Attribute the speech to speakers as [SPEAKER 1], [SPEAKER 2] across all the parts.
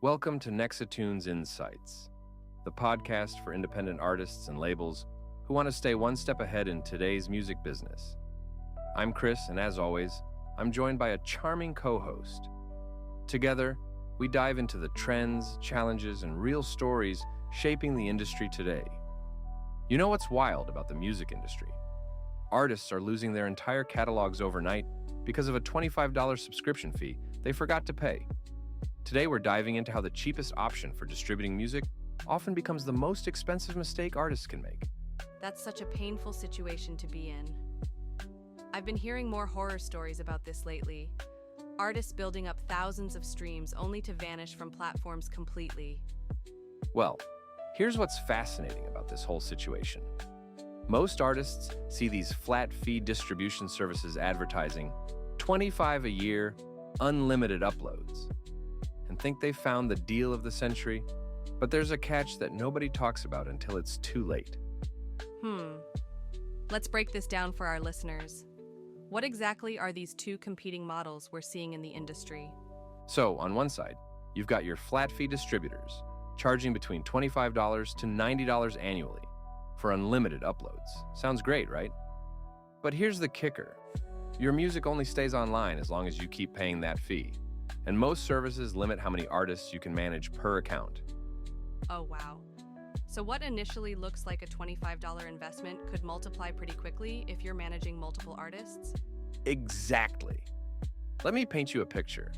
[SPEAKER 1] Welcome to Nexatunes Insights, the podcast for independent artists and labels who want to stay one step ahead in today's music business. I'm Chris, and as always, I'm joined by a charming co-host. Together, we dive into the trends, challenges, and real stories shaping the industry today. You know what's wild about the music industry? Artists are losing their entire catalogs overnight because of a $25 subscription fee they forgot to pay. Today, we're diving into how the cheapest option for distributing music often becomes the most expensive mistake artists can make.
[SPEAKER 2] That's such a painful situation to be in. I've been hearing more horror stories about this lately. Artists building up thousands of streams only to vanish from platforms completely.
[SPEAKER 1] Well, here's what's fascinating about this whole situation. Most artists see these flat fee distribution services advertising $25 a year, unlimited uploads, and think they've found the deal of the century, but there's a catch that nobody talks about until it's too late.
[SPEAKER 2] Let's break this down for our listeners. What exactly are these two competing models we're seeing in the industry?
[SPEAKER 1] So, on one side, you've got your flat fee distributors, charging between $25 to $90 annually for unlimited uploads. Sounds great, right? But here's the kicker. Your music only stays online as long as you keep paying that fee, and most services limit how many artists you can manage per account.
[SPEAKER 2] Oh, wow. So what initially looks like a $25 investment could multiply pretty quickly if you're managing multiple artists?
[SPEAKER 1] Exactly. Let me paint you a picture.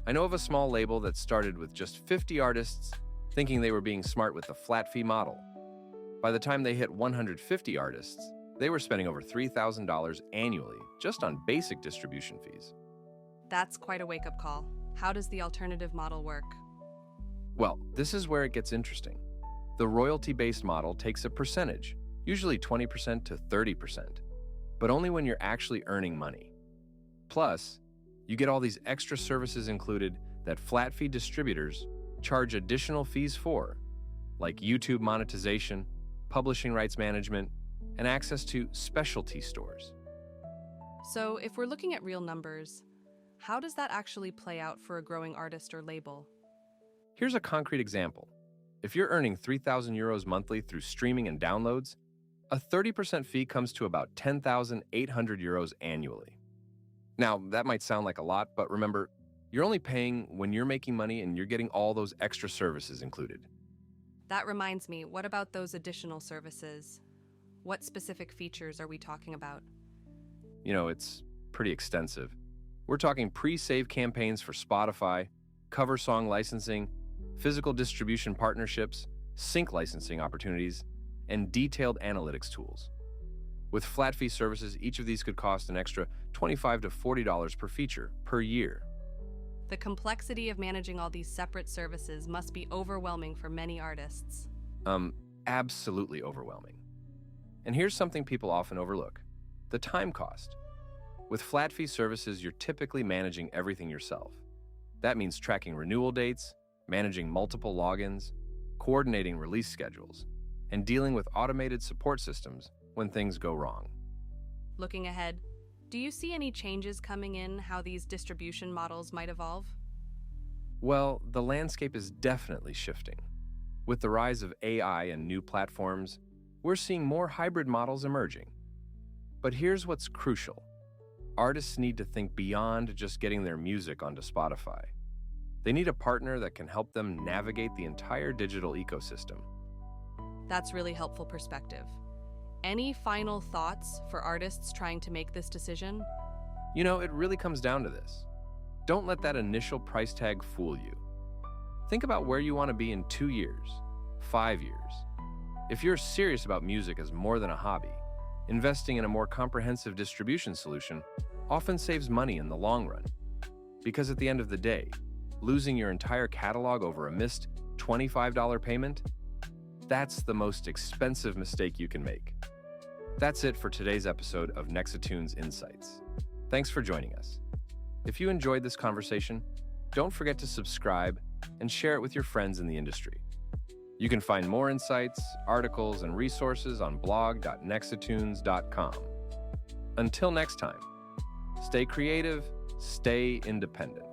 [SPEAKER 1] I know of a small label that started with just 50 artists, thinking they were being smart with the flat fee model. By the time they hit 150 artists, they were spending over $3,000 annually just on basic distribution fees.
[SPEAKER 2] That's quite a wake-up call. How does the alternative model work?
[SPEAKER 1] Well, this is where it gets interesting. The royalty-based model takes a percentage, usually 20% to 30%, but only when you're actually earning money. Plus, you get all these extra services included that flat fee distributors charge additional fees for, like YouTube monetization, publishing rights management, and access to specialty stores.
[SPEAKER 2] So if we're looking at real numbers, how does that actually play out for a growing artist or label?
[SPEAKER 1] Here's a concrete example. If you're earning 3,000 euros monthly through streaming and downloads, a 30% fee comes to about 10,800 euros annually. Now, that might sound like a lot, but remember, you're only paying when you're making money and you're getting all those extra services included.
[SPEAKER 2] That reminds me, what about those additional services? What specific features are we talking about?
[SPEAKER 1] It's pretty extensive. We're talking pre-save campaigns for Spotify, cover song licensing, physical distribution partnerships, sync licensing opportunities, and detailed analytics tools. With flat fee services, each of these could cost an extra $25 to $40 per feature per year.
[SPEAKER 2] The complexity of managing all these separate services must be overwhelming for many artists.
[SPEAKER 1] Absolutely overwhelming. And here's something people often overlook: the time cost. With flat fee services, you're typically managing everything yourself. That means tracking renewal dates, managing multiple logins, coordinating release schedules, and dealing with automated support systems when things go wrong.
[SPEAKER 2] Looking ahead, do you see any changes coming in how these distribution models might evolve?
[SPEAKER 1] Well, the landscape is definitely shifting. With the rise of AI and new platforms, we're seeing more hybrid models emerging. But here's what's crucial. Artists need to think beyond just getting their music onto Spotify. They need a partner that can help them navigate the entire digital ecosystem.
[SPEAKER 2] That's really helpful perspective. Any final thoughts for artists trying to make this decision?
[SPEAKER 1] It really comes down to this. Don't let that initial price tag fool you. Think about where you want to be in 2 years, 5 years. If you're serious about music as more than a hobby, investing in a more comprehensive distribution solution often saves money in the long run. Because at the end of the day, losing your entire catalog over a missed $25 payment, that's the most expensive mistake you can make. That's it for today's episode of Nexatunes Insights. Thanks for joining us. If you enjoyed this conversation, don't forget to subscribe and share it with your friends in the industry. You can find more insights, articles, and resources on blog.nexatunes.com. Until next time, stay creative, stay independent.